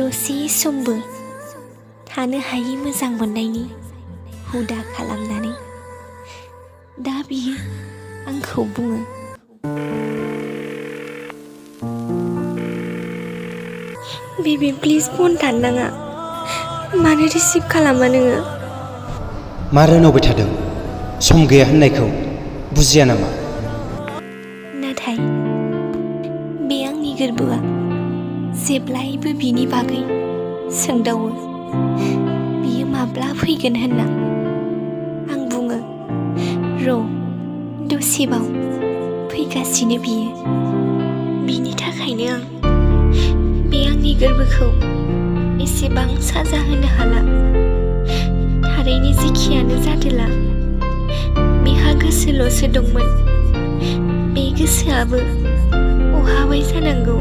दसे समबो थानो हायै मोजां मोननायनि हुदा खालामनानै दा बियो आंखौ बुङो, बेबी प्लिज फन दाननाङा। मानो रिसिभ खालामा नोङो? मा रायलायबाय थादों? सम गैया होननायखौ बुजिया नामा? नाथाय बे आंनि गोरबोआ जेब्लायबो बिनि बागै सोंदावो, बियो माब्ला फैगोन होनना। आं बुङो, र' दसेबाव फैगासिनो बियो। बिनि थाखायनो आं बे आंनि गोरबोखौ एसेबां साजा होनो हाला। थारैनो जेखियानो जादोला, बेहा गोसोल'सो दंमोन। बे गोसोआबो अहाबाय जानांगौ।